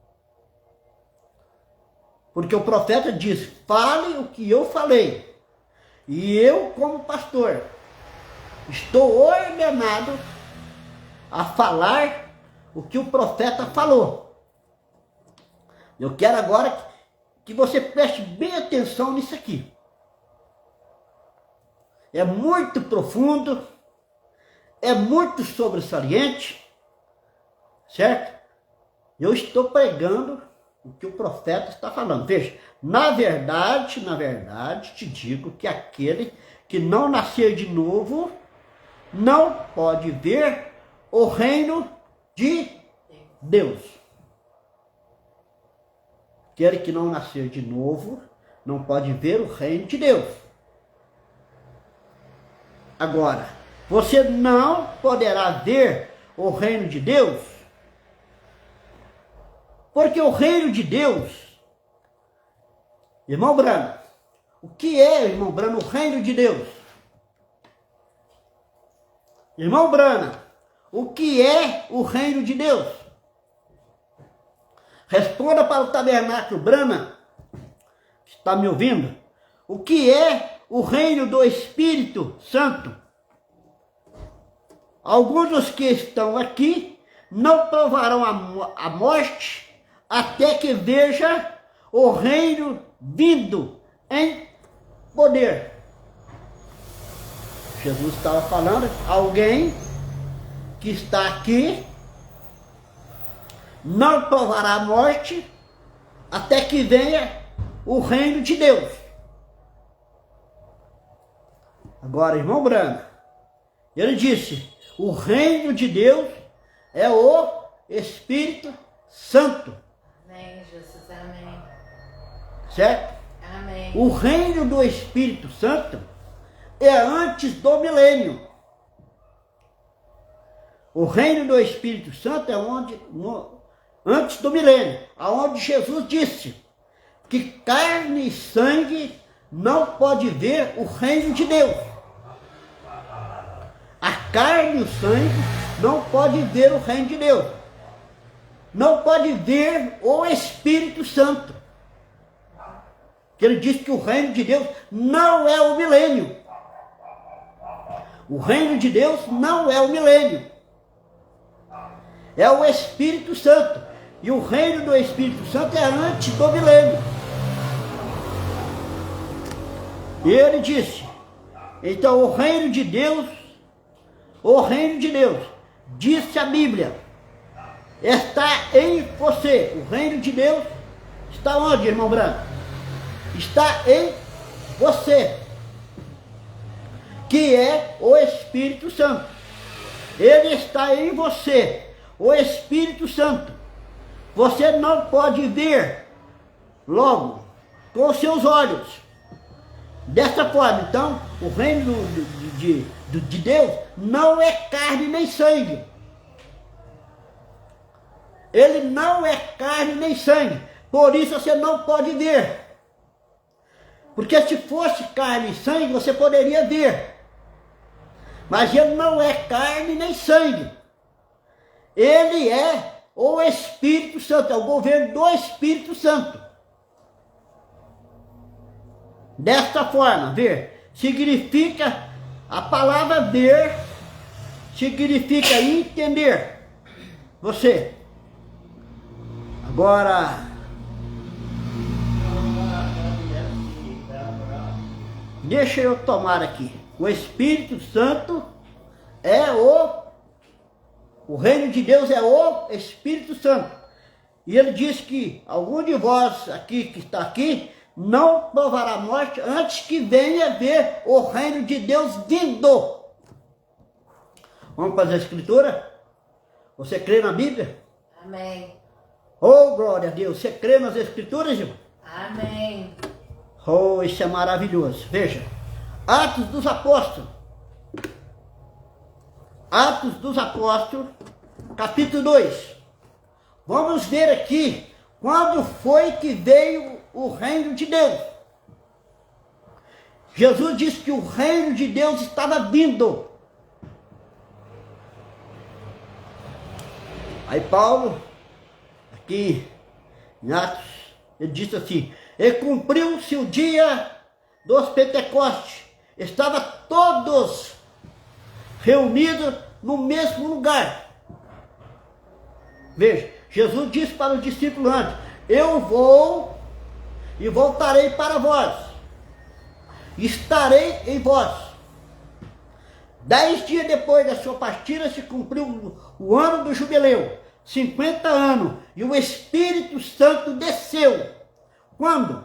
[SPEAKER 2] Porque o profeta diz, fale o que eu falei. E eu, como pastor, estou ordenado a falar o que o profeta falou. Eu quero agora que você preste bem atenção nisso aqui. É muito profundo, é muito sobressaliente, certo? Eu estou pregando o que o profeta está falando. Veja, na verdade, te digo que aquele que não nascer de novo não pode ver o reino de Deus. Aquele que não nascer de novo não pode ver o reino de Deus. Agora, você não poderá ver o reino de Deus, porque o reino de Deus, irmão Brano, o que é, irmão Brano, o reino de Deus? Irmão Brano, o que é o reino de Deus? Responda para o tabernáculo Brana, que está me ouvindo, o que é o reino do Espírito Santo? Alguns dos que estão aqui não provarão a morte até que veja o reino vindo em poder. Jesus estava falando, alguém que está aqui não provará a morte até que venha o reino de Deus. Agora, irmão Branco, ele disse, o reino de Deus é o Espírito Santo.
[SPEAKER 3] Amém, Jesus, amém.
[SPEAKER 2] Certo?
[SPEAKER 3] Amém.
[SPEAKER 2] O reino do Espírito Santo é antes do milênio. O reino do Espírito Santo é antes do milênio, aonde Jesus disse que carne e sangue não pode ver o reino de Deus. A carne e o sangue não pode ver o reino de Deus. Não pode ver o Espírito Santo. Ele disse que o reino de Deus não é o milênio. O reino de Deus não é o milênio. É o Espírito Santo. E o reino do Espírito Santo é antes do milênio. E ele disse, então o reino de Deus, disse a Bíblia, está em você. O reino de Deus está onde, irmão Branco? Está em você, que é o Espírito Santo. Ele está em você, o Espírito Santo. Você não pode ver logo com os seus olhos. Dessa forma, então, o reino de Deus não é carne nem sangue. Ele não é carne nem sangue. Por isso você não pode ver. Porque se fosse carne e sangue, você poderia ver. Mas ele não é carne nem sangue. Ele é o Espírito Santo, é o governo do Espírito Santo. Desta forma, ver significa, a palavra ver significa entender. Você. Agora, deixa eu tomar aqui. O Espírito Santo é o reino de Deus é o Espírito Santo. E ele diz que algum de vós aqui que está aqui não provará a morte antes que venha ver o reino de Deus vindo. Vamos fazer a escritura? Você crê na Bíblia?
[SPEAKER 3] Amém.
[SPEAKER 2] Oh, glória a Deus. Você crê nas escrituras, irmão?
[SPEAKER 3] Amém.
[SPEAKER 2] Oh, isso é maravilhoso. Veja, Atos dos Apóstolos. Atos dos Apóstolos, capítulo 2. Vamos ver aqui quando foi que veio o reino de Deus. Jesus disse que o reino de Deus estava vindo. Aí Paulo, aqui em Atos, ele disse assim: e cumpriu-se o dia dos Pentecostes. Estava todos reunidos no mesmo lugar. Veja, Jesus disse para os discípulos antes: eu vou e voltarei para vós. Estarei em vós. 10 dias depois da sua partida se cumpriu o ano do jubileu, 50 anos, e o Espírito Santo desceu. Quando?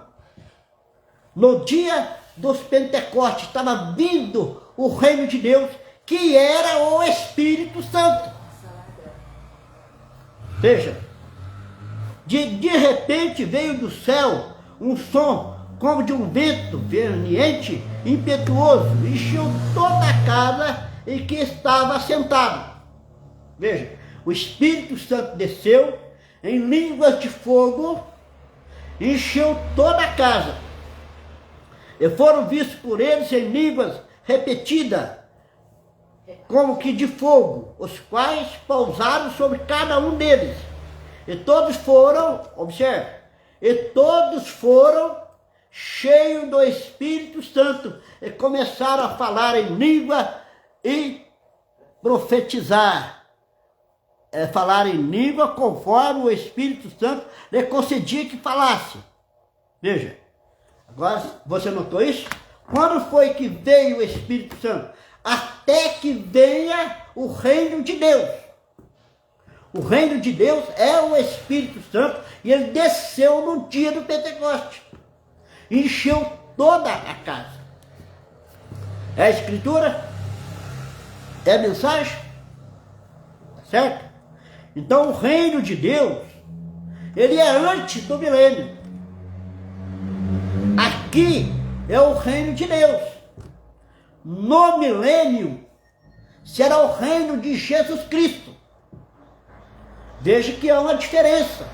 [SPEAKER 2] No dia dos Pentecostes, estava vindo o reino de Deus, que era o Espírito Santo. Veja, de repente veio do céu um som como de um vento verniente, impetuoso, encheu toda a casa em que estava assentado. Veja, o Espírito Santo desceu em línguas de fogo, encheu toda a casa, e foram vistos por eles em línguas repetidas, como que de fogo, os quais pousaram sobre cada um deles. E todos foram, observe, e todos foram cheios do Espírito Santo, e começaram a falar em língua e profetizar. Falar em língua conforme o Espírito Santo lhe concedia que falasse. Veja, agora você notou isso? Quando foi que veio o Espírito Santo? Até que venha o reino de Deus. O reino de Deus é o Espírito Santo, e ele desceu no dia do Pentecoste. Encheu toda a casa. É a Escritura? É a mensagem? Certo? Então o reino de Deus, ele é antes do milênio. Aqui é o reino de Deus. No milênio será o reino de Jesus Cristo. Veja que há uma diferença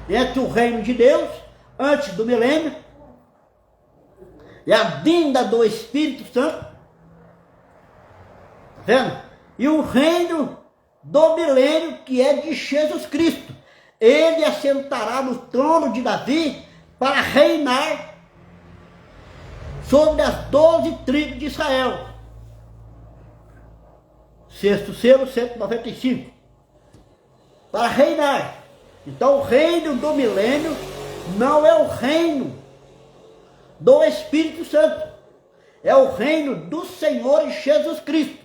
[SPEAKER 2] entre o reino de Deus antes do milênio e a vinda do Espírito Santo, tá vendo? E o reino do milênio, que é de Jesus Cristo. Ele assentará no trono de Davi para reinar sobre as 12 tribos de Israel. Sexto selo, 195. Para reinar. Então o reino do milênio não é o reino do Espírito Santo, é o reino do Senhor Jesus Cristo.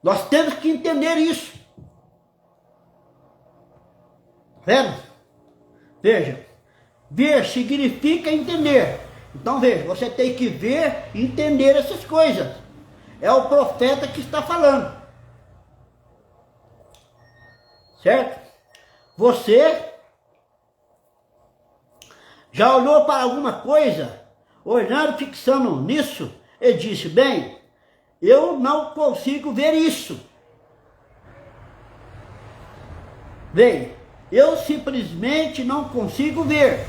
[SPEAKER 2] Nós temos que entender isso. Vendo? Veja, ver significa entender. Então veja, você tem que ver e entender essas coisas. É o profeta que está falando. Certo? Você já olhou para alguma coisa, olhando, fixando nisso, e disse: bem, eu não consigo ver isso. Bem, eu simplesmente não consigo ver.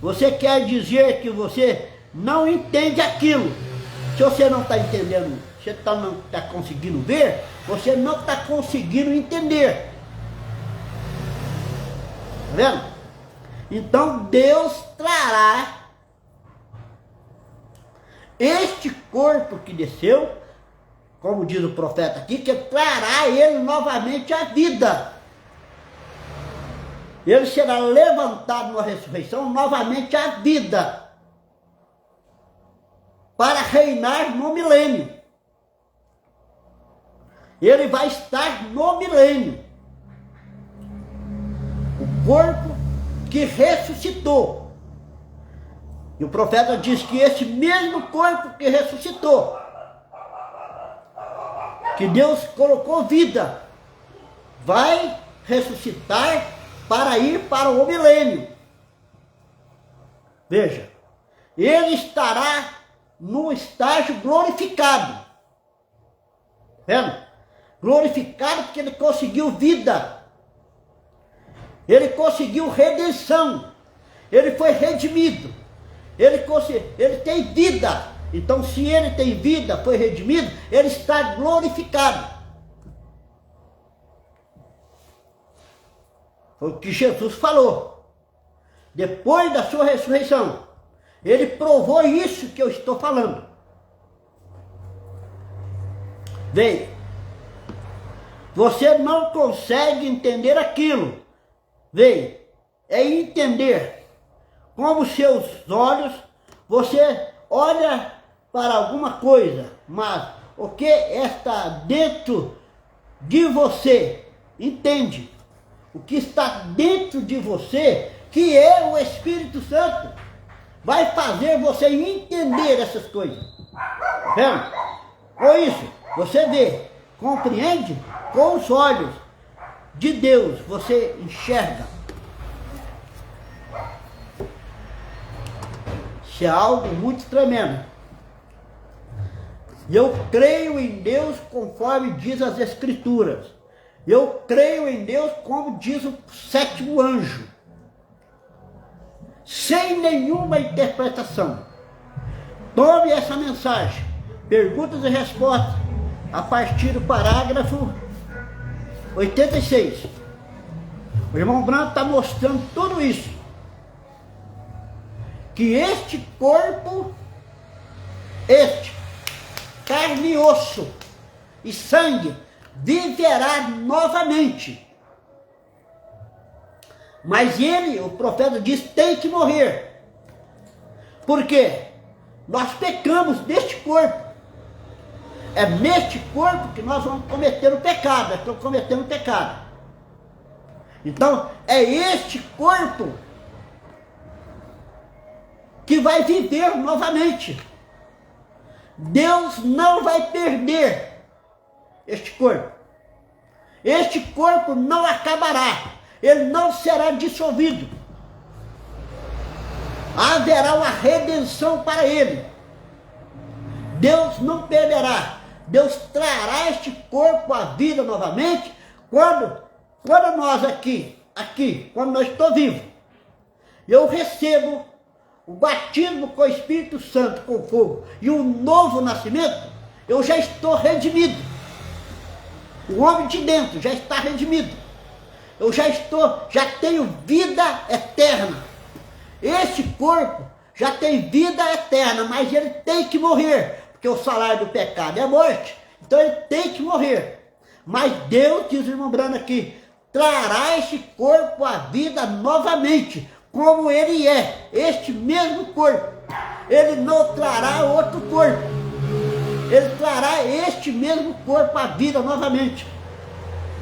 [SPEAKER 2] Você quer dizer que você não entende aquilo. Se você não está entendendo, você não está conseguindo ver, você não está conseguindo entender. Está vendo? Então Deus trará este corpo que desceu, como diz o profeta aqui, que trará ele novamente à vida. Ele será levantado na ressurreição novamente à vida, para reinar no milênio. Ele vai estar no milênio. O corpo que ressuscitou. E o profeta diz que esse mesmo corpo que ressuscitou, que Deus colocou vida, vai ressuscitar para ir para o milênio. Veja, ele estará no estágio glorificado. Vendo? Glorificado porque ele conseguiu vida. Ele conseguiu redenção. Ele foi redimido. Ele tem vida. Então, se ele tem vida, foi redimido, ele está glorificado. Foi o que Jesus falou. Depois da sua ressurreição, ele provou isso que eu estou falando. Veja, você não consegue entender aquilo. Veja, é entender como seus olhos, você olha para alguma coisa, mas o que está dentro de você, entende? O que está dentro de você, que é o Espírito Santo, vai fazer você entender essas coisas. Vendo? Com isso, você vê, compreende com os olhos de Deus, você enxerga. Isso é algo muito tremendo. Eu creio em Deus conforme diz as Escrituras. Eu creio em Deus como diz o sétimo anjo. Sem nenhuma interpretação. Tome essa mensagem. Perguntas e respostas. A partir do parágrafo 86. O irmão Branco está mostrando tudo isso. Que este corpo, carne e osso e sangue, viverá novamente. Mas ele, o profeta diz, tem que morrer. Por quê? Nós pecamos neste corpo. É neste corpo que nós vamos cometer o pecado. Estamos cometendo o pecado. Então, é este corpo que vai viver novamente. Deus não vai perder este corpo. Este corpo não acabará. Ele não será dissolvido. Haverá uma redenção para ele. Deus não perderá. Deus trará este corpo à vida novamente quando nós aqui, quando nós estou vivo, eu recebo o batismo com o Espírito Santo, com fogo, e o novo nascimento, eu já estou redimido. O homem de dentro já está redimido. Eu já tenho vida eterna. Este corpo já tem vida eterna, mas ele tem que morrer, porque o salário do pecado é morte, então ele tem que morrer. Mas Deus, diz o irmão Brano aqui, trará este corpo à vida novamente, como ele é, este mesmo corpo. Ele não trará outro corpo. Ele trará este mesmo corpo à vida novamente.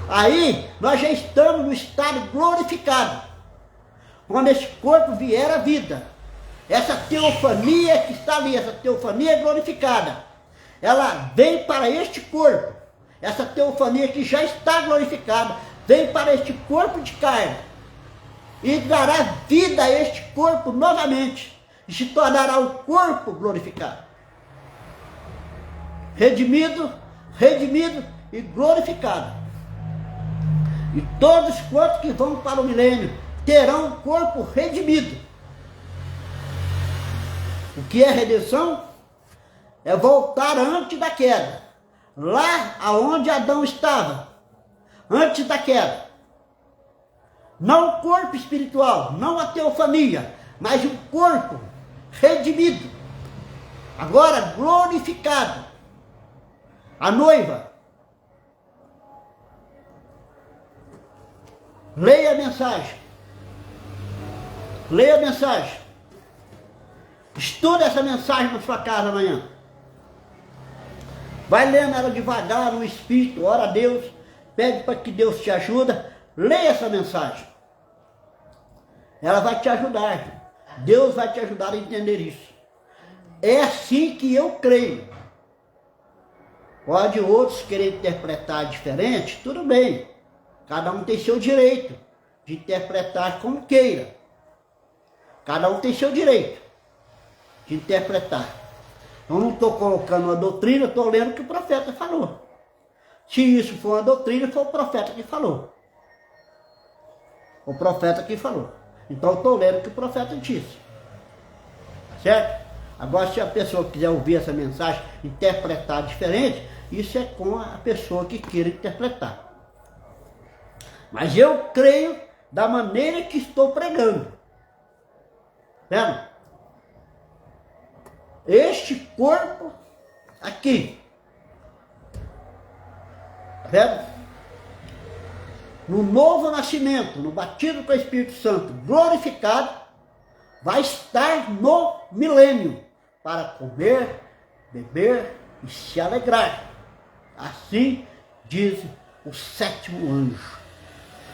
[SPEAKER 2] Aí, nós já estamos no estado glorificado. Quando esse corpo vier à vida, essa teofania que está ali, essa teofania glorificada, ela vem para este corpo. Essa teofania que já está glorificada, vem para este corpo de carne. E dará vida a este corpo novamente. E se tornará um corpo glorificado. Redimido e glorificado. E todos quantos que vão para o milênio terão um corpo redimido. O que é redenção? É voltar antes da queda. Lá aonde Adão estava. Antes da queda. Não o corpo espiritual, não a teofania, mas um corpo redimido. Agora glorificado. A noiva. Leia a mensagem. Leia a mensagem. Estuda essa mensagem na sua casa amanhã. Vai lendo ela devagar no Espírito, ora a Deus, pede para que Deus te ajude. Leia essa mensagem. Ela vai te ajudar. Deus vai te ajudar a entender isso. É assim que eu creio. Pode outros querer interpretar diferente, tudo bem. Cada um tem seu direito de interpretar como queira. Cada um tem seu direito de interpretar. Eu não estou colocando uma doutrina, estou lendo o que o profeta falou. Se isso for uma doutrina, foi o profeta que falou. O profeta que falou. Então eu estou lendo o que o profeta disse. Certo? Agora, se a pessoa quiser ouvir essa mensagem, interpretar diferente, isso é com a pessoa que queira interpretar. Mas eu creio da maneira que estou pregando. Certo? Este corpo aqui, certo? No novo nascimento, no batismo com o Espírito Santo, glorificado, vai estar no milênio para comer, beber e se alegrar. Assim diz o sétimo anjo.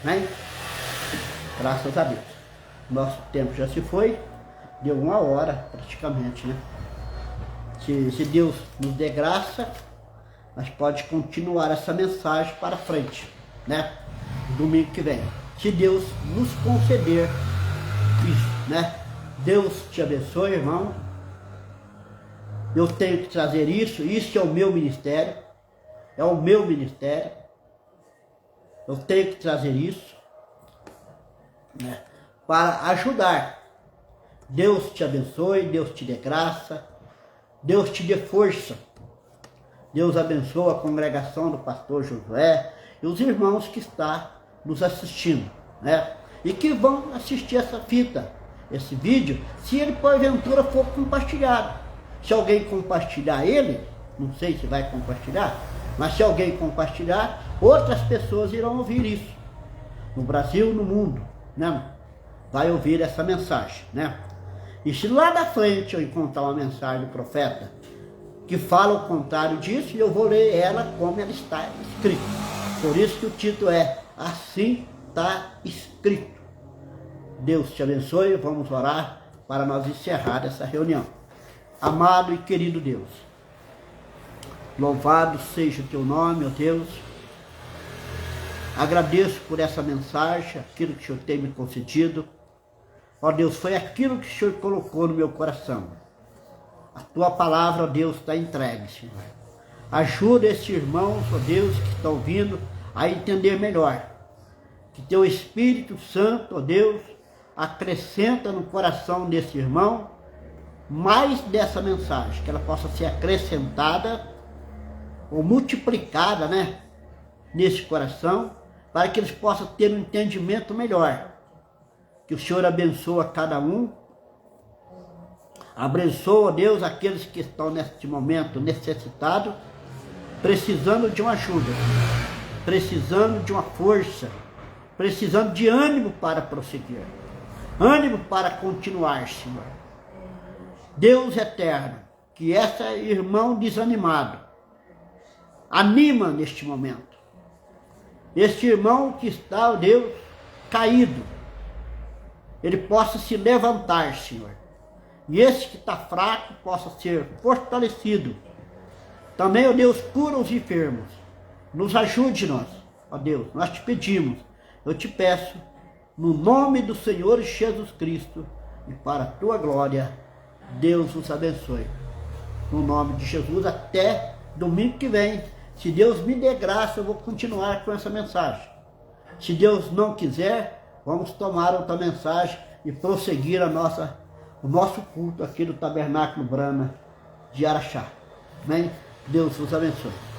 [SPEAKER 2] Né? Graças a Deus. Nosso tempo já se foi, deu 1 hora praticamente, né? Se Deus nos dê graça, nós pode continuar essa mensagem para frente, né? Domingo que vem. Se Deus nos conceder isso, né? Deus te abençoe, irmão. Eu tenho que trazer isso é o meu ministério. É o meu ministério. Eu tenho que trazer isso, né? Para ajudar. Deus te abençoe, Deus te dê graça, Deus te dê força. Deus abençoe a congregação do pastor Josué e os irmãos que estão nos assistindo, né? E que vão assistir essa fita, esse vídeo, se ele porventura for compartilhado. Se alguém compartilhar ele, não sei se vai compartilhar, mas se alguém compartilhar, outras pessoas irão ouvir isso. No Brasil, no mundo, né? Vai ouvir essa mensagem, né? E se lá da frente eu encontrar uma mensagem do profeta que fala o contrário disso, eu vou ler ela como ela está escrita. Por isso que o título é Assim está escrito. Deus te abençoe, vamos orar para nós encerrar essa reunião. Amado e querido Deus, louvado seja o teu nome, ó Deus. Agradeço por essa mensagem, aquilo que o Senhor tem me concedido. Ó Deus, foi aquilo que o Senhor colocou no meu coração. A tua palavra, ó Deus, está entregue, Senhor. Ajuda esses irmãos, ó Deus, que estão ouvindo a entender melhor. Que teu Espírito Santo, ó Deus, acrescenta no coração desse irmão mais dessa mensagem, que ela possa ser acrescentada ou multiplicada, né, nesse coração, para que eles possam ter um entendimento melhor. Que o Senhor abençoe a cada um. Abençoa, Deus, aqueles que estão neste momento necessitados, precisando de uma ajuda, precisando de uma força, precisando de ânimo para prosseguir, ânimo para continuar, Senhor. Deus eterno, que esse irmão desanimado anima neste momento. Este irmão que está, ó Deus, caído, ele possa se levantar, Senhor. E esse que está fraco possa ser fortalecido. Também, ó Deus, cura os enfermos. Nos ajude nós, ó Deus, nós te pedimos. Eu te peço, no nome do Senhor Jesus Cristo, e para a tua glória, Deus os abençoe. No nome de Jesus, até domingo que vem. Se Deus me der graça, eu vou continuar com essa mensagem. Se Deus não quiser, vamos tomar outra mensagem e prosseguir o nosso culto aqui do Tabernáculo Brana de Araxá. Amém? Deus os abençoe.